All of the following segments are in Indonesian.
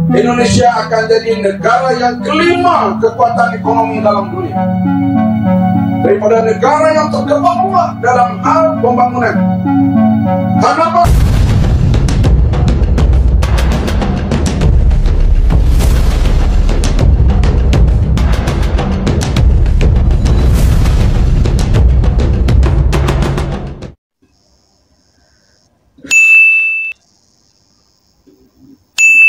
Indonesia akan jadi negara yang kelima kekuatan ekonomi dalam dunia, daripada negara yang terkemuka dalam hal pembangunan. Kenapa?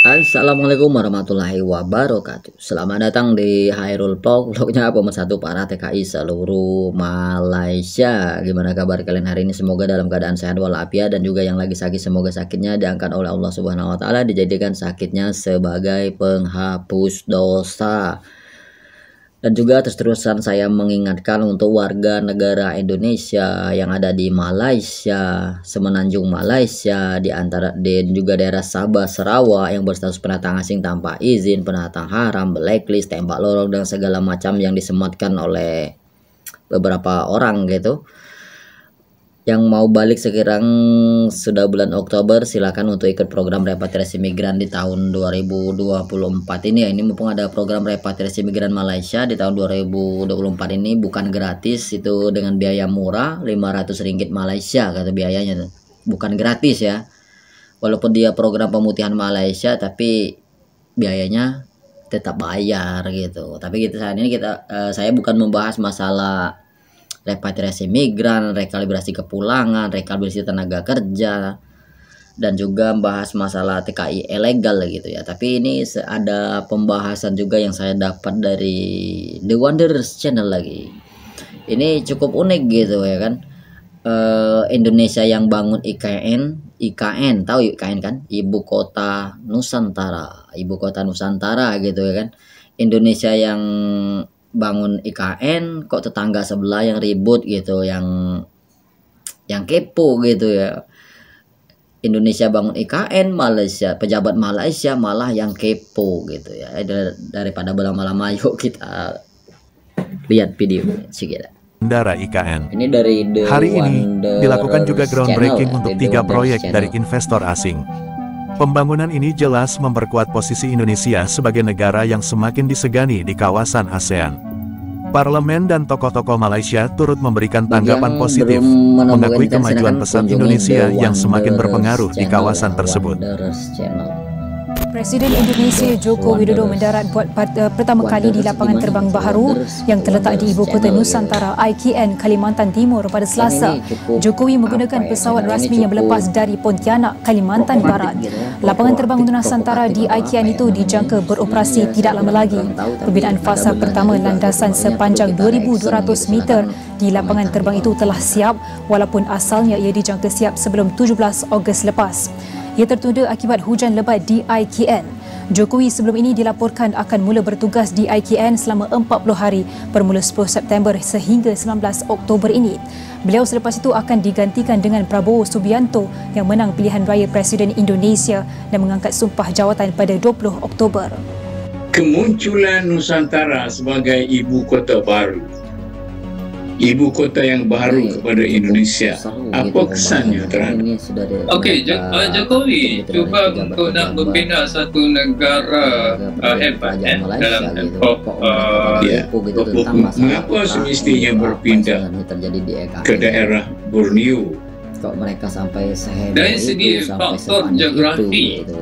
Assalamualaikum warahmatullahi wabarakatuh. Selamat datang di Hairul Vlog, vlognya pemersatu para TKI seluruh Malaysia. Gimana kabar kalian hari ini? Semoga dalam keadaan sehat walafiat, dan juga yang lagi sakit semoga sakitnya diangkat oleh Allah Subhanahu wa taala, dijadikan sakitnya sebagai penghapus dosa. Dan juga terus-terusan saya mengingatkan untuk warga negara Indonesia yang ada di Malaysia, Semenanjung Malaysia, dan juga daerah Sabah, Sarawak yang berstatus pendatang asing tanpa izin, pendatang haram, blacklist, tembak lorong, dan segala macam yang disematkan oleh beberapa orang gitu. Yang mau balik sekarang sudah bulan Oktober, silakan untuk ikut program repatriasi migran di tahun 2024 ini ya. Ini mumpung ada program repatriasi migran Malaysia di tahun 2024 ini, bukan gratis, itu dengan biaya murah 500 ringgit Malaysia kata biayanya tuh. Bukan gratis ya. Walaupun dia program pemutihan Malaysia, tapi biayanya tetap bayar gitu. Tapi saat ini saya bukan membahas masalah repatriasi migran, rekalibrasi kepulangan, rekalibrasi tenaga kerja, dan juga membahas masalah TKI ilegal gitu ya. Tapi ini ada pembahasan juga yang saya dapat dari The Wanderers Channel lagi. Ini cukup unik gitu ya kan. Indonesia yang bangun IKN, tahu IKN kan? Ibu Kota Nusantara gitu ya kan. Indonesia yang bangun IKN, kok tetangga sebelah yang ribut gitu, yang kepo gitu ya. Indonesia bangun IKN, pejabat Malaysia malah yang kepo gitu ya. Daripada berlama-lama, yuk kita lihat video sedikit. Bandara IKN. Ini dari hari ini dilakukan juga groundbreaking untuk 3 proyek dari investor asing. Pembangunan ini jelas memperkuat posisi Indonesia sebagai negara yang semakin disegani di kawasan ASEAN. Parlemen dan tokoh-tokoh Malaysia turut memberikan tanggapan positif, mengakui kemajuan pesat Indonesia yang semakin berpengaruh di kawasan tersebut. Presiden Indonesia Joko Widodo mendarat buat pertama kali di lapangan terbang baharu yang terletak di Ibu Kota Nusantara IKN, Kalimantan Timur pada Selasa. Jokowi menggunakan pesawat rasmi yang berlepas dari Pontianak, Kalimantan Barat. Lapangan terbang Nusantara di IKN itu dijangka beroperasi tidak lama lagi. Pembinaan fasa pertama landasan sepanjang 2,200 meter di lapangan terbang itu telah siap, walaupun asalnya ia dijangka siap sebelum 17 Ogos lepas. Ia tertunda akibat hujan lebat di IKN. Jokowi sebelum ini dilaporkan akan mula bertugas di IKN selama 40 hari bermula 10 September sehingga 19 Oktober ini. Beliau selepas itu akan digantikan dengan Prabowo Subianto yang menang pilihan raya Presiden Indonesia dan mengangkat sumpah jawatan pada 20 Oktober. Kemunculan Nusantara sebagai ibu kota baru, ibu kota yang baru kepada Indonesia, apa kesannya terhadap? Okey, Jokowi cuba untuk nak membina satu negara hebat dalam tempoh mengapa semestinya berpindah ke daerah Borneo? Kok mereka sampai seheboh dari segi faktor geografi gitu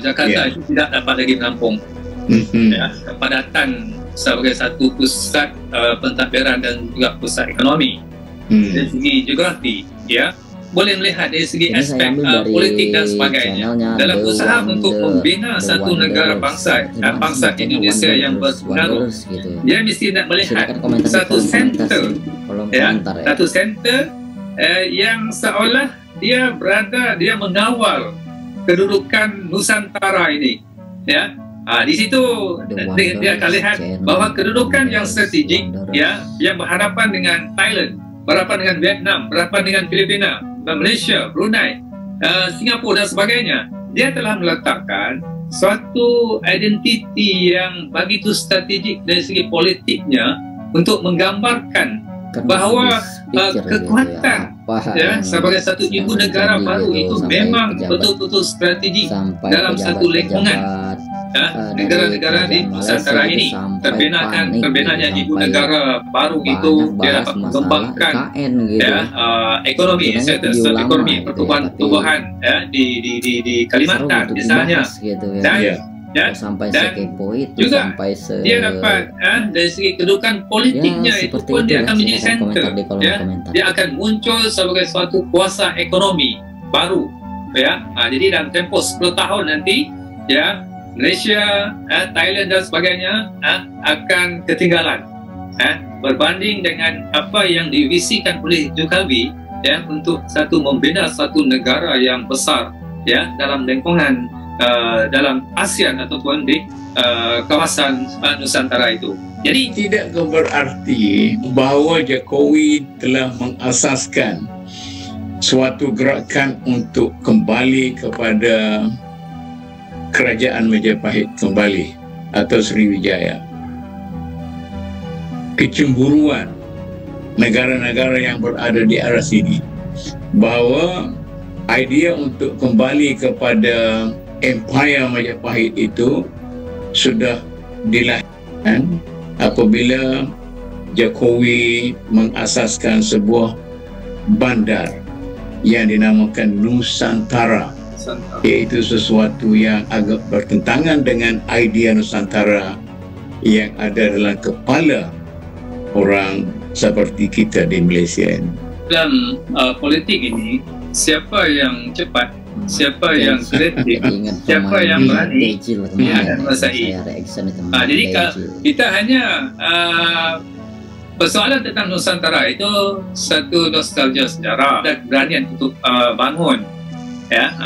Jakarta tidak dapat lagi menampung kepadatan sebagai satu pusat pentadbiran dan juga pusat ekonomi. Dari segi geografi, ya, boleh melihat dari segi aspek politik dan sebagainya. Dalam usaha untuk membina satu negara bangsa Indonesia yang berpengaruh, dia mesti nak melihat satu center, satu center yang seolah dia mengawal kedudukan Nusantara ini, ya. Di situ dia akan lihat bahawa kedudukan yang strategik, ya, yang berhadapan dengan Thailand, berhadapan dengan Vietnam, berhadapan dengan Filipina, Malaysia, Brunei, Singapura dan sebagainya, dia telah meletakkan suatu identiti yang begitu strategik dari segi politiknya untuk menggambarkan bahawa kekuatan sebagai satu ibu negara baru itu memang betul-betul strategik dalam satu lingkungan. negara-negara di Nusantara ini terbinanya ibu negara baru itu dia dapat mengembangkan ekonomi, sektor ekonomi pertumbuhan di Kalimantan misalnya, dan sampai sekepo itu, juga sampai dia dapat dari segi kedudukan politiknya itu pun dia akan menjadi center, dia akan muncul sebagai suatu kuasa ekonomi baru, jadi dalam tempoh 10 tahun nanti Malaysia, Thailand dan sebagainya akan ketinggalan berbanding dengan apa yang divisikan oleh Jokowi untuk membina satu negara yang besar dalam lingkungan dalam ASEAN ataupun di kawasan Nusantara itu. Jadi tidak berarti bahawa Jokowi telah mengasaskan suatu gerakan untuk kembali kepada kerajaan Majapahit kembali atau Sriwijaya. Kecemburuan negara-negara yang berada di arah sini bahawa idea untuk kembali kepada Empire Majapahit itu sudah dilahirkan apabila Jokowi mengasaskan sebuah bandar yang dinamakan Nusantara, iaitu sesuatu yang agak bertentangan dengan idea Nusantara yang ada dalam kepala orang seperti kita di Malaysia ini. Dalam politik ini, siapa yang cepat, siapa yang kreatif, siapa yang berani, dan menguasai. Jadi kita hanya persoalan tentang Nusantara itu satu nostalgia sejarah dan keberanian untuk bangun.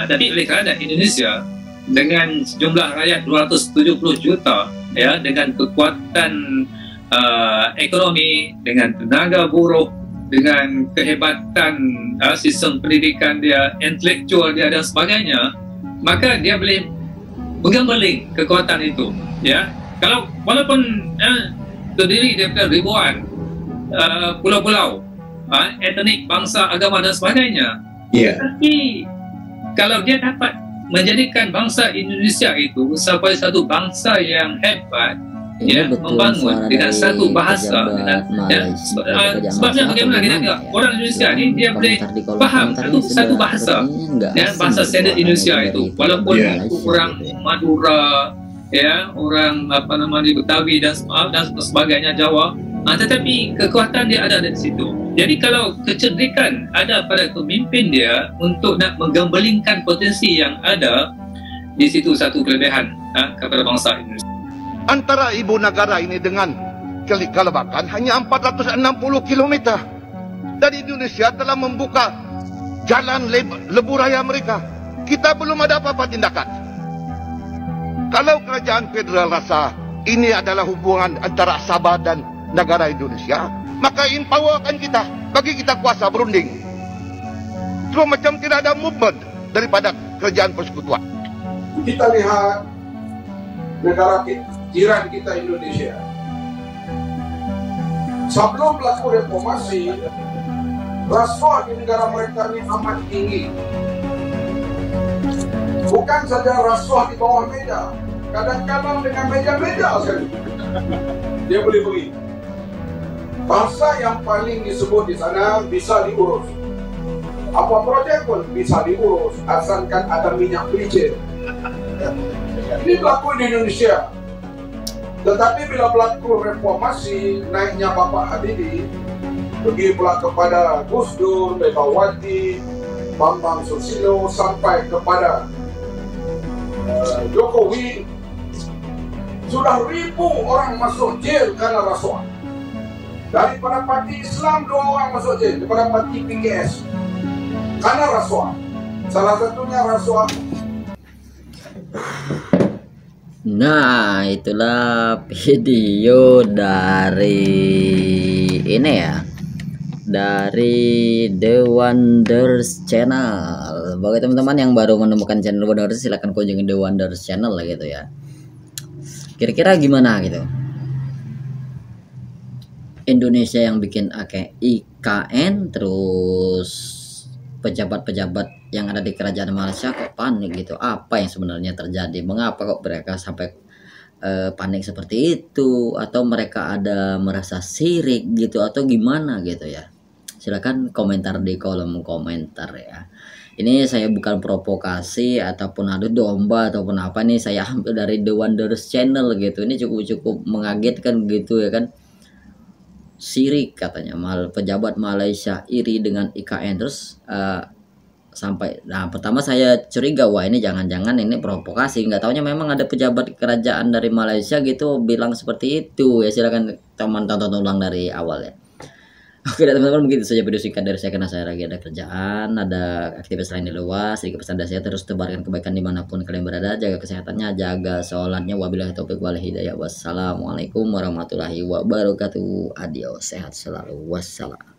Tapi oleh kerana Indonesia dengan jumlah rakyat 270 juta, dengan kekuatan ekonomi, dengan tenaga buruh, dengan kehebatan sistem pendidikan dia, intelektual dia dan sebagainya, maka dia boleh menggambarkan kekuatan itu. Kalau walaupun terdiri daripada ribuan pulau-pulau, etnik, bangsa, agama dan sebagainya, tapi kalau dia dapat menjadikan bangsa Indonesia itu sebagai satu bangsa yang hebat, membangun dengan satu bahasa, sebabnya bagaimana kita tengok orang Indonesia ini dia boleh faham satu bahasa, bahasa standard Indonesia itu, walaupun orang Madura, orang di Betawi dan sebagainya, Jawa, tetapi kekuatan dia ada di situ. Jadi kalau kecerdikan ada pada pemimpin dia untuk nak menggambelingkan potensi yang ada di situ, satu kelebihan kepada bangsa Indonesia. Antara ibu negara ini dengan Kelebakan hanya 460 km. Dan Indonesia telah membuka jalan lebuh raya mereka. Kita belum ada apa-apa tindakan. Kalau kerajaan federal rasa ini adalah hubungan antara Sabah dan negara Indonesia, maka empowerkan kita, bagi kita kuasa berunding. Cuma macam tidak ada movement daripada kerajaan persekutuan. Kita lihat negara jiran kita Indonesia. Sebelum berlaku reformasi, rasuah di negara mereka ini amat tinggi. Bukan saja rasuah di bawah meja, kadang-kadang dengan meja-meja sekali. Dia boleh pergi. Bangsa yang paling disebut di sana bisa diurus. Apa projek pun bisa diurus, asalkan ada minyak licin. Ini berlaku di Indonesia. Tetapi bila berlaku reformasi, naiknya Bapak Habibie, pergi pula kepada Gus Dur, Megawati, Bambang Susilo, sampai kepada Jokowi, sudah ribu orang masuk jail karena rasuah. Daripada parti Islam 2 orang masuk jail, daripada parti PKS karena rasuah. Salah satunya rasuah. Nah, itulah video dari ini ya, dari The Wonders Channel. Bagi teman-teman yang baru menemukan channel Wonders, silahkan kunjungi The Wonders Channel lah gitu ya. Kira-kira gimana gitu? Indonesia yang bikin IKN, terus pejabat-pejabat yang ada di kerajaan Malaysia kok panik gitu. Apa yang sebenarnya terjadi? Mengapa kok mereka sampai panik seperti itu? Atau mereka ada merasa sirik gitu atau gimana gitu ya? Silakan komentar di kolom komentar ya. Ini saya bukan provokasi ataupun adu domba ataupun apa nih, saya ambil dari The Wonders Channel gitu. Ini cukup mengagetkan gitu ya kan. Sirik katanya pejabat Malaysia iri dengan IKN, terus sampai pertama saya curiga, wah ini jangan-jangan ini provokasi, nggak taunya memang ada pejabat kerajaan dari Malaysia gitu bilang seperti itu ya. Silakan teman tonton ulang dari awal ya. Oke teman-teman, begitu saja video singkat dari saya karena saya lagi ada kerjaan, ada aktivitas lain di luar. Sedikit pesan dari saya, terus tebarkan kebaikan dimanapun kalian berada, jaga kesehatannya, jaga sholatnya. Wabillahi taufiq wal hidayah. Wassalamualaikum warahmatullahi wabarakatuh. Adios, sehat selalu. Wassalam.